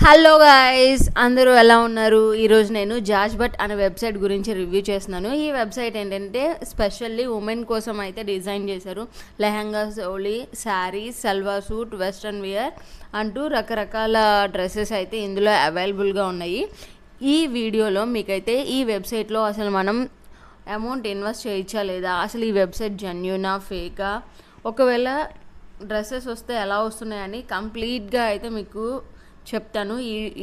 Hello guys, అందరూ ఎలా ఉన్నారు? ఈరోజు నేను జాజ్ బట్ అనే వెబ్సైట్ గురించి రివ్యూ చేస్తున్నాను. ఈ వెబ్సైట్ ఏంటంటే స్పెషల్లీ ఉమెన్ కోసం అయితే డిజైన్ చేశారు. లెహంగాస్, ఓలీ, sari, salwar suit, western wear అంటూ రకరకాల డ్రెస్సెస్ అయితే ఇందులో అవైలబుల్గా ఉన్నాయి. ఈ వీడియోలో మీకైతే ఈ వెబ్సైట్లో అసలు మనం అమౌంట్ ఇన్వెస్ట్ చేయొచ్చా లేదా, అసలు ఈ వెబ్సైట్ జెన్యూనా ఫేకా, ఒకవేళ డ్రెస్సెస్ వస్తే ఎలా వస్తున్నాయని కంప్లీట్గా అయితే మీకు చెప్తాను.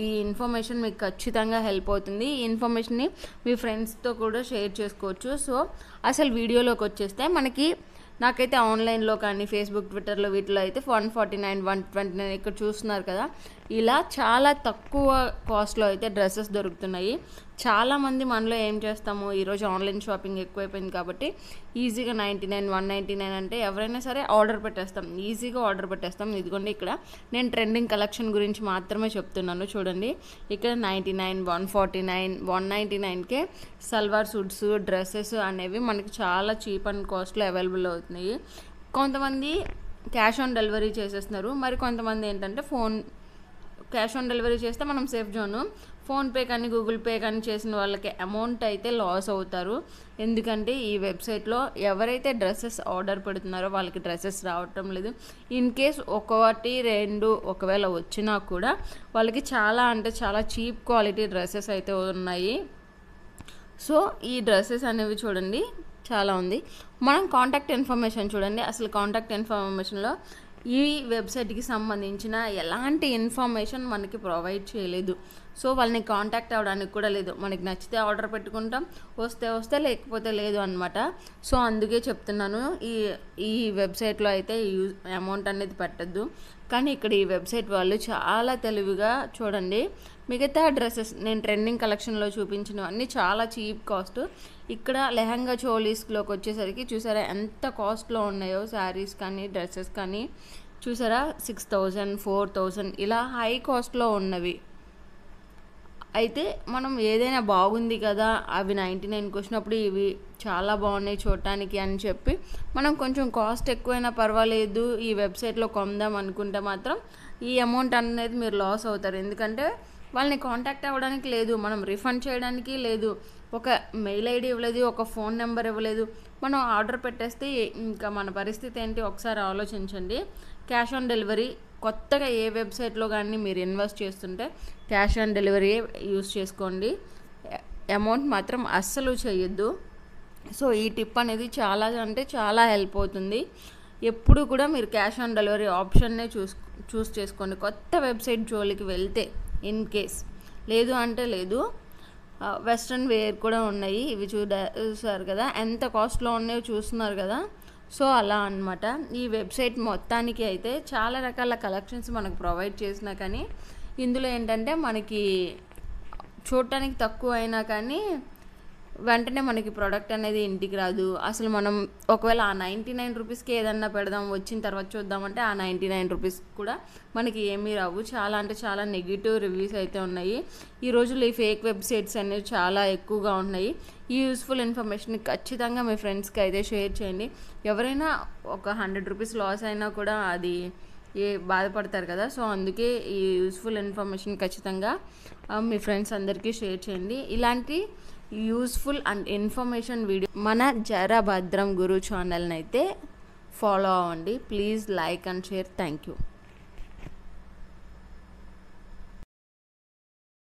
ఈ ఇన్ఫర్మేషన్ మీకు ఖచ్చితంగా హెల్ప్ అవుతుంది. ఈ ఇన్ఫర్మేషన్ని మీ ఫ్రెండ్స్తో కూడా షేర్ చేసుకోవచ్చు. సో అసలు వీడియోలోకి వచ్చేస్తే నాకైతే ఆన్లైన్లో కానీ ఫేస్బుక్, ట్విట్టర్లో వీటిలో అయితే 149, 129 ఇక్కడ చూస్తున్నారు కదా, ఇలా చాలా తక్కువ కాస్ట్లో అయితే డ్రెస్సెస్ దొరుకుతున్నాయి. చాలామంది మనలో ఏం చేస్తాము, ఈరోజు ఆన్లైన్ షాపింగ్ ఎక్కువైపోయింది కాబట్టి ఈజీగా 99, 199 అంటే ఎవరైనా సరే ఆర్డర్ పెట్టేస్తాం, ఈజీగా ఆర్డర్ పెట్టేస్తాం. ఇదిగోండి, ఇక్కడ నేను ట్రెండింగ్ కలెక్షన్ గురించి మాత్రమే చెప్తున్నాను. చూడండి, ఇక్కడ 99, 149, 199కే సల్వార్ సూట్స్, డ్రెస్సెస్ అనేవి మనకి చాలా చీప్ అండ్ కాస్ట్లో అవైలబుల్ అవుతున్నాయి. కొంతమంది క్యాష్ ఆన్ డెలివరీ చేసేస్తున్నారు, మరి కొంతమంది ఏంటంటే క్యాష్ ఆన్ డెలివరీ చేస్తే మనం సేఫ్ జోను. ఫోన్పే కానీ గూగుల్ పే కానీ చేసిన వాళ్ళకి అమౌంట్ అయితే లాస్ అవుతారు. ఎందుకంటే ఈ వెబ్సైట్లో ఎవరైతే డ్రెస్సెస్ ఆర్డర్ పెడుతున్నారో వాళ్ళకి డ్రెస్సెస్ రావటం లేదు. ఇన్ కేస్ ఒకటి రెండు ఒకవేళ వచ్చినా కూడా వాళ్ళకి చాలా చాలా చీప్ క్వాలిటీ డ్రెస్సెస్ అయితే ఉన్నాయి. సో ఈ డ్రెస్సెస్ అనేవి చూడండి చాలా ఉంది. మనం కాంటాక్ట్ ఇన్ఫర్మేషన్ చూడండి. అసలు కాంటాక్ట్ ఇన్ఫర్మేషన్లో ఈ వెబ్సైట్కి సంబంధించిన ఎలాంటి ఇన్ఫర్మేషన్ మనకి ప్రొవైడ్ చేయలేదు. సో వాళ్ళని కాంటాక్ట్ అవ్వడానికి కూడా లేదు. మనకి నచ్చితే ఆర్డర్ పెట్టుకుంటాం, వస్తే లేకపోతే లేదు అనమాట. సో అందుకే చెప్తున్నాను, ఈ వెబ్సైట్లో అయితే అమౌంట్ అనేది పెట్టద్దు. కానీ ఇక్కడ ఈ వెబ్సైట్ వాళ్ళు చాలా తెలివిగా చూడండి, మిగతా డ్రెస్సెస్ నేను ట్రెండింగ్ కలెక్షన్లో చూపించినవన్నీ చాలా చీప్ కాస్ట్. ఇక్కడ లెహంగా చోలీస్లోకి వచ్చేసరికి చూసారా ఎంత కాస్ట్లో ఉన్నాయో, శారీస్ కానీ డ్రెస్సెస్ కానీ చూసారా 6000, 4000 ఇలా హై కాస్ట్లో ఉన్నవి. అయితే మనం ఏదైనా బాగుంది కదా, అవి 99కి వచ్చినప్పుడు ఇవి చాలా బాగున్నాయి చూడటానికి అని చెప్పి మనం కొంచెం కాస్ట్ ఎక్కువైనా పర్వాలేదు ఈ వెబ్సైట్లో కొందాం అనుకుంటే మాత్రం ఈ అమౌంట్ అనేది మీరు లాస్ అవుతారు. ఎందుకంటే వాళ్ళని కాంటాక్ట్ అవ్వడానికి లేదు, మనం రిఫండ్ చేయడానికి లేదు, ఒక మెయిల్ ఐడి ఇవ్వలేదు, ఒక ఫోన్ నెంబర్ ఇవ్వలేదు. మనం ఆర్డర్ పెట్టేస్తే ఇంకా మన పరిస్థితి ఏంటి ఒకసారి ఆలోచించండి. క్యాష్ ఆన్ డెలివరీ కొత్తగా ఏ వెబ్సైట్లో కానీ మీరు ఇన్వెస్ట్ చేస్తుంటే క్యాష్ ఆన్ డెలివరీ యూస్ చేసుకోండి, అమౌంట్ మాత్రం అస్సలు చేయొద్దు. సో ఈ టిప్ అనేది చాలా హెల్ప్ అవుతుంది. ఎప్పుడు కూడా మీరు క్యాష్ ఆన్ డెలివరీ ఆప్షన్నే చూస్ చేసుకోండి కొత్త వెబ్సైట్ జోలికి వెళ్తే. ఇన్ కేస్ లేదు అంటే లేదు. వెస్ట్రన్ వేర్ కూడా ఉన్నాయి, ఇవి చూసారు కదా ఎంత కాస్ట్లో ఉన్నాయో చూస్తున్నారు కదా. సో అలా అన్నమాట. ఈ వెబ్సైట్ మొత్తానికి అయితే చాలా రకాల కలెక్షన్స్ మనకు ప్రొవైడ్ చేసినా కానీ ఇందులో ఏంటంటే మనకి చూడటానికి తక్కువ అయినా కానీ వెంటనే మనకి ప్రోడక్ట్ అనేది ఇంటికి రాదు. అసలు మనం ఒకవేళ ఆ 99 రూపీస్కి ఏదన్నా పెడదాం, వచ్చిన తర్వాత చూద్దామంటే ఆ 99 రూపీస్ కూడా మనకి ఏమీ రావు. చాలా నెగిటివ్ రివ్యూస్ అయితే ఉన్నాయి. ఈ రోజుల్లో ఈ ఫేక్ వెబ్సైట్స్ అనేవి చాలా ఎక్కువగా ఉన్నాయి. ఈ యూస్ఫుల్ ఇన్ఫర్మేషన్ ఖచ్చితంగా మీ ఫ్రెండ్స్కి అయితే షేర్ చేయండి. ఎవరైనా ఒక 100 రూపీస్ లాస్ అయినా కూడా అది బాధపడతారు కదా. సో అందుకే ఈ యూస్ఫుల్ ఇన్ఫర్మేషన్ ఖచ్చితంగా మీ ఫ్రెండ్స్ అందరికీ షేర్ చేయండి. ఇలాంటి యూస్ఫుల్ అండ్ ఇన్ఫర్మేషన్ వీడియో మన జరా భద్రం గురు ఛానల్ని అయితే ఫాలో అవ్వండి. Please like and share. Thank you.